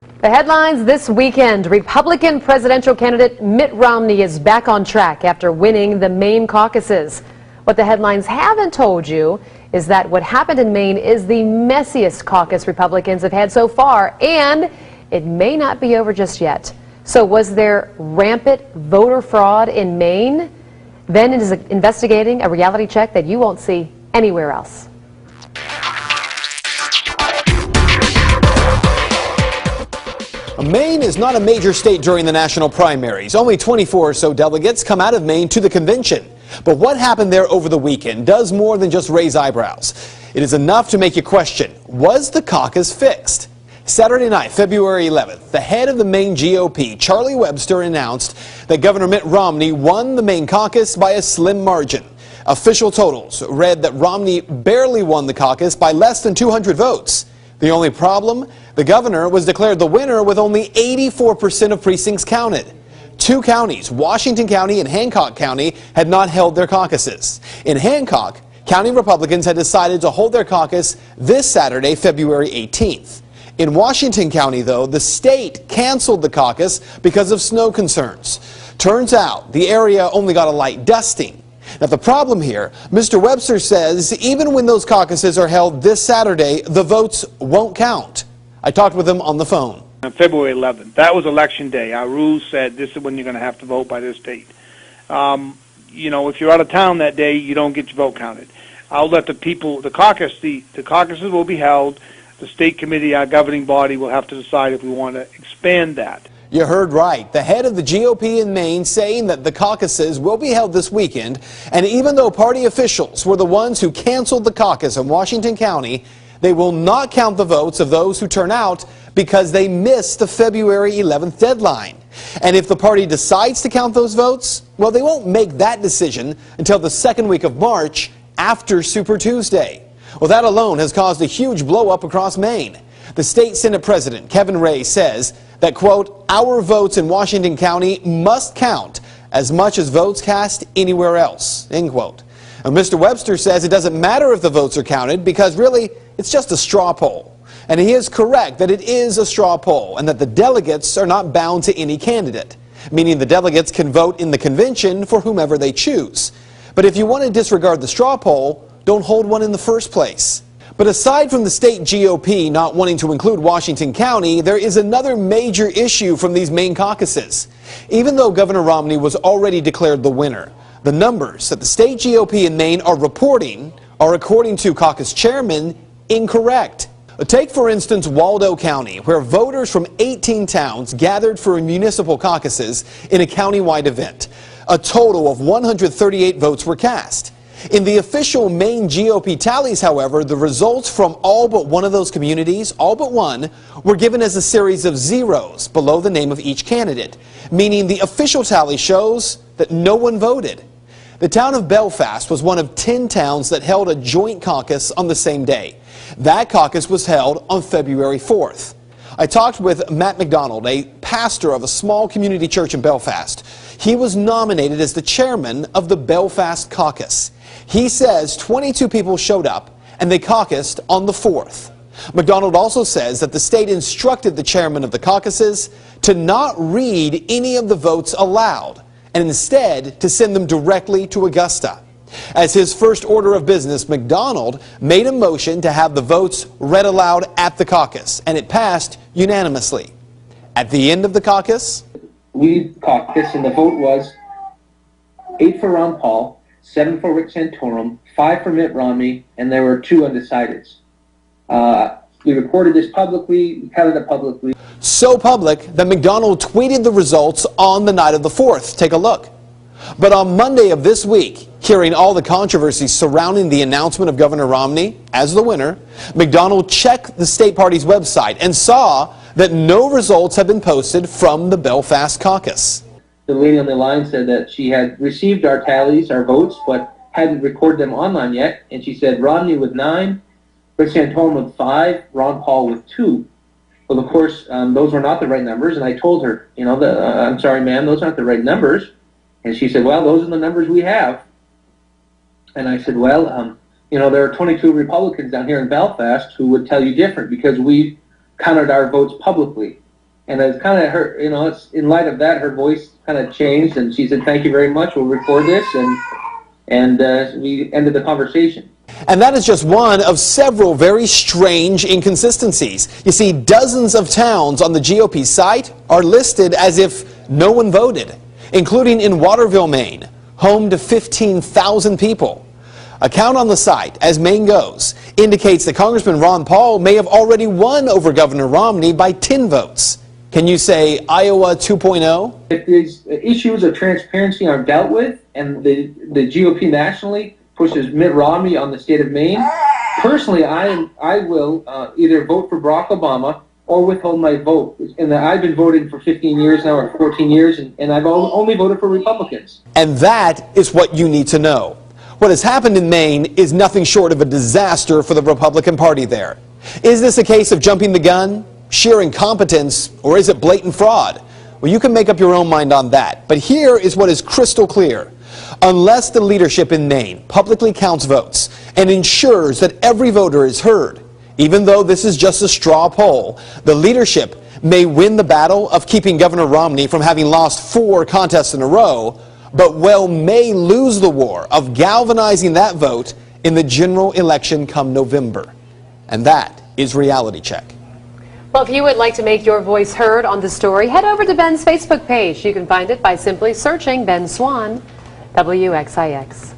The headlines this weekend: Republican presidential candidate Mitt Romney is back on track after winning the Maine caucuses. What the headlines haven't told you is that what happened in Maine is the messiest caucus Republicans have had so far, and it may not be over just yet. So was there rampant voter fraud in Maine? Then it is investigating a reality check that you won't see anywhere else. Maine is not a major state during the national primaries. Only 24 or so delegates come out of Maine to the convention. But what happened there over the weekend does more than just raise eyebrows. It is enough to make you question, was the caucus fixed? Saturday night, February 11th, the head of the Maine GOP, Charlie Webster, announced that Governor Mitt Romney won the Maine caucus by a slim margin. Official totals read that Romney barely won the caucus by less than 200 votes. The only problem? The governor was declared the winner with only 84% of precincts counted. Two counties, Washington County and Hancock County, had not held their caucuses. In Hancock, county Republicans had decided to hold their caucus this Saturday, February 18th. In Washington County, though, the state canceled the caucus because of snow concerns. Turns out the area only got a light dusting. Now, the problem here, Mr. Webster says, even when those caucuses are held this Saturday, the votes won't count. I talked with him on the phone. On February 11th, that was election day. Our rules said this is when you're going to have to vote by this date. You know, if you're out of town that day, you don't get your vote counted. I'll let the people, the caucuses will be held. The state committee, our governing body, will have to decide if we want to expand that. You heard right. The head of the GOP in Maine saying that the caucuses will be held this weekend, and even though party officials were the ones who canceled the caucus in Washington County, they will not count the votes of those who turn out because they missed the February 11th deadline. And if the party decides to count those votes, well, they won't make that decision until the second week of March after Super Tuesday. Well, that alone has caused a huge blow-up across Maine. The state Senate President, Kevin Ray, says that, quote, our votes in Washington County must count as much as votes cast anywhere else, end quote. And Mr. Webster says it doesn't matter if the votes are counted because really it's just a straw poll. And he is correct that it is a straw poll and that the delegates are not bound to any candidate, meaning the delegates can vote in the convention for whomever they choose. But if you want to disregard the straw poll, don't hold one in the first place. But aside from the state GOP not wanting to include Washington County, there is another major issue from these Maine caucuses. Even though Governor Romney was already declared the winner, the numbers that the state GOP in Maine are reporting are, according to caucus chairman, incorrect. Take, for instance, Waldo County, where voters from 18 towns gathered for municipal caucuses in a countywide event. A total of 138 votes were cast. In the official Maine GOP tallies, however, the results from all but one of those communities, all but one, were given as a series of zeros below the name of each candidate, meaning the official tally shows that no one voted. The town of Belfast was one of 10 towns that held a joint caucus on the same day. That caucus was held on February 4th. I talked with Matt McDonald, a pastor of a small community church in Belfast. He was nominated as the chairman of the Belfast caucus. He says 22 people showed up and they caucused on the 4th. McDonald also says that the state instructed the chairman of the caucuses to not read any of the votes aloud and instead to send them directly to Augusta. As his first order of business, McDonald made a motion to have the votes read aloud at the caucus, and it passed unanimously. At the end of the caucus, we caucused, and the vote was 8 for Ron Paul, 7 for Rick Santorum, 5 for Mitt Romney, and there were 2 undecideds. We recorded this publicly, we counted it publicly. So public that McDonald tweeted the results on the night of the 4th. Take a look. But on Monday of this week, hearing all the controversy surrounding the announcement of Governor Romney as the winner, McDonald checked the state party's website and saw that no results had been posted from the Belfast caucus. The lady on the line said that she had received our tallies, our votes, but hadn't recorded them online yet. And she said Romney with 9, Rick Santorum with 5, Ron Paul with 2. Well, of course, those were not the right numbers. And I told her, you know, I'm sorry, ma'am, those aren't the right numbers. And she said, well, those are the numbers we have. And I said, well, you know, there are 22 Republicans down here in Belfast who would tell you different because we counted our votes publicly. And it's kind of her, it's in light of that, her voice kind of changed, and she said, "Thank you very much. We'll record this," and we ended the conversation. And that is just one of several very strange inconsistencies. You see, dozens of towns on the GOP site are listed as if no one voted, including in Waterville, Maine, home to 15,000 people. A count on the site, as Maine goes, indicates that Congressman Ron Paul may have already won over Governor Romney by 10 votes. Can you say Iowa 2.0? If these issues of transparency aren't dealt with, and the GOP nationally pushes Mitt Romney on the state of Maine, personally, I will either vote for Barack Obama or withhold my vote. And I've been voting for 15 years now, or 14 years, and I've only voted for Republicans. And that is what you need to know. What has happened in Maine is nothing short of a disaster for the Republican Party there. Is this a case of jumping the gun, sheer incompetence, or is it blatant fraud? Well, you can make up your own mind on that. But here is what is crystal clear. Unless the leadership in Maine publicly counts votes and ensures that every voter is heard, even though this is just a straw poll, the leadership may win the battle of keeping Governor Romney from having lost 4 contests in a row, but may lose the war of galvanizing that vote in the general election come November. And that is Reality Check. Well, if you would like to make your voice heard on the story, head over to Ben's Facebook page. You can find it by simply searching Ben Swan, WXIX.